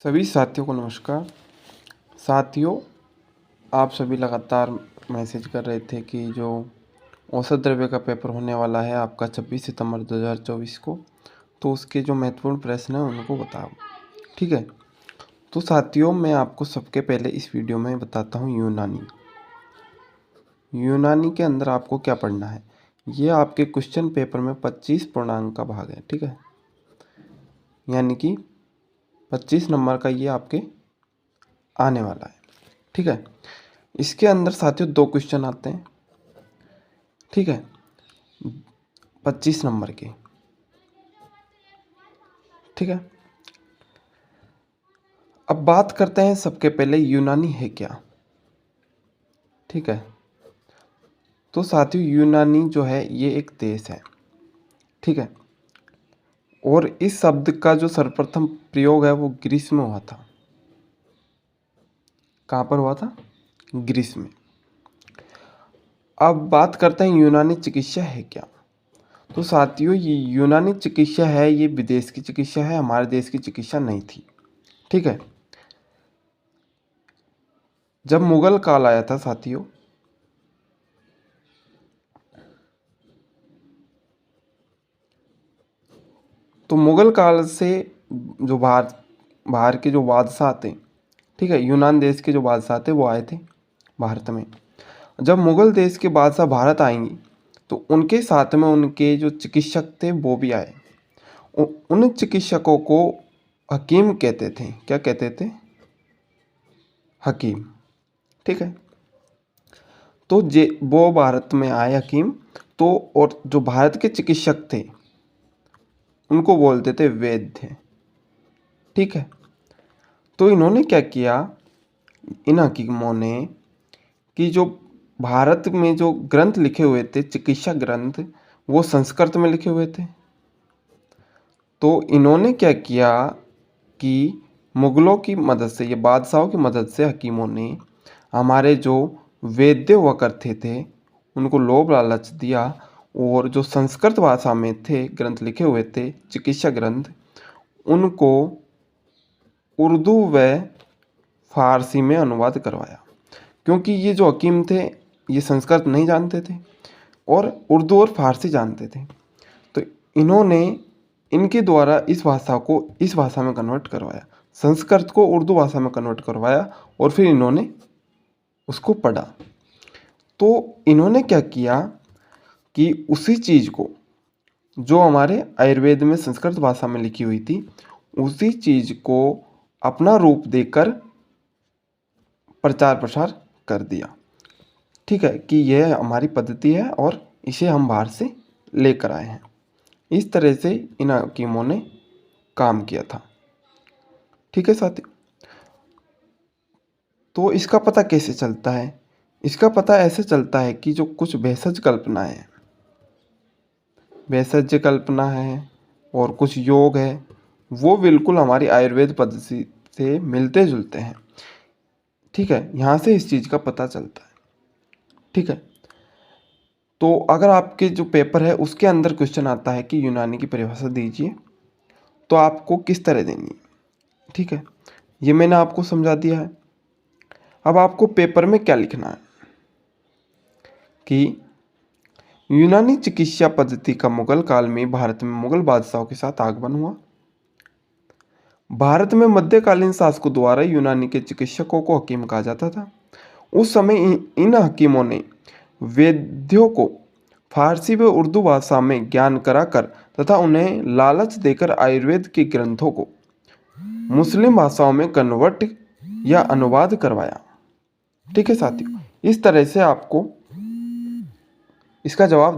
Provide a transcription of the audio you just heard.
सभी साथियों को नमस्कार। साथियों, आप सभी लगातार मैसेज कर रहे थे कि जो औसत द्रव्य का पेपर होने वाला है आपका 26 सितंबर 2024 को, तो उसके जो महत्वपूर्ण प्रश्न हैं उनको बताओ। ठीक है, तो साथियों मैं आपको सबके पहले इस वीडियो में बताता हूँ यूनानी के अंदर आपको क्या पढ़ना है। ये आपके क्वेश्चन पेपर में 25 पूर्णांक का भाग है। ठीक है, यानी कि 25 नंबर का ये आपके आने वाला है। ठीक है, इसके अंदर साथियों 2 क्वेश्चन आते हैं। ठीक है, 25 नंबर के। ठीक है, अब बात करते हैं सबके पहले यूनानी है क्या। ठीक है, तो साथियों यूनानी जो है ये एक देश है। ठीक है, और इस शब्द का जो सर्वप्रथम प्रयोग है वो ग्रीस में हुआ था। कहाँ पर हुआ था? ग्रीस में। अब बात करते हैं यूनानी चिकित्सा है क्या। तो साथियों ये यूनानी चिकित्सा है, ये विदेश की चिकित्सा है, हमारे देश की चिकित्सा नहीं थी। ठीक है, जब मुगल काल आया था साथियों, तो मुगल काल से जो बाहर के जो बादशाह थे, ठीक है, यूनान देश के जो बादशाह थे वो आए थे भारत में। जब मुगल देश के बादशाह भारत आएंगे तो उनके साथ में उनके जो चिकित्सक थे वो भी आए। उन चिकित्सकों को हकीम कहते थे। क्या कहते थे? हकीम। ठीक है, तो जे वो भारत में आए हकीम, तो और जो भारत के चिकित्सक थे उनको बोलते थे वैद्य। ठीक है, तो इन्होंने क्या किया, इन हकीमों ने, कि जो भारत में जो ग्रंथ लिखे हुए थे, चिकित्सा ग्रंथ, वो संस्कृत में लिखे हुए थे। तो इन्होंने क्या किया कि मुगलों की मदद से, ये बादशाहों की मदद से हकीमों ने हमारे जो वैद्य हुआ करते थे उनको लोभ लालच दिया, और जो संस्कृत भाषा में थे ग्रंथ लिखे हुए थे, चिकित्सा ग्रंथ, उनको उर्दू व फारसी में अनुवाद करवाया। क्योंकि ये जो हकीम थे ये संस्कृत नहीं जानते थे और उर्दू और फारसी जानते थे, तो इन्होंने इनके द्वारा इस भाषा को इस भाषा में कन्वर्ट करवाया, संस्कृत को उर्दू भाषा में कन्वर्ट करवाया, और फिर इन्होंने उसको पढ़ा। तो इन्होंने क्या किया कि उसी चीज़ को जो हमारे आयुर्वेद में संस्कृत भाषा में लिखी हुई थी, उसी चीज़ को अपना रूप देकर प्रचार प्रसार कर दिया। ठीक है, कि यह हमारी पद्धति है और इसे हम बाहर से लेकर आए हैं। इस तरह से इन हकीमों ने काम किया था। ठीक है साथियों, तो इसका पता कैसे चलता है? इसका पता ऐसे चलता है कि जो कुछ भेषज कल्पनाएं हैं, भेषज कल्पना है और कुछ योग है, वो बिल्कुल हमारी आयुर्वेद पद्धति से मिलते जुलते हैं। ठीक है, यहाँ से इस चीज़ का पता चलता है। ठीक है, तो अगर आपके जो पेपर है उसके अंदर क्वेश्चन आता है कि यूनानी की परिभाषा दीजिए, तो आपको किस तरह देनी है। ठीक है, ये मैंने आपको समझा दिया है। अब आपको पेपर में क्या लिखना है कि यूनानी चिकित्सा पद्धति का मुगल काल में भारत में मुगल बादशाहों के साथ आगमन हुआ। भारत में मध्यकालीन शासकों द्वारा यूनानी के चिकित्सकों को हकीम कहा जाता था। उस समय इन हकीमों ने वैद्यों को फारसी व उर्दू भाषा में ज्ञान कराकर तथा उन्हें लालच देकर आयुर्वेद के ग्रंथों को मुस्लिम भाषाओं में कन्वर्ट या अनुवाद करवाया। ठीक है साथियों, इस तरह से आपको इसका जवाब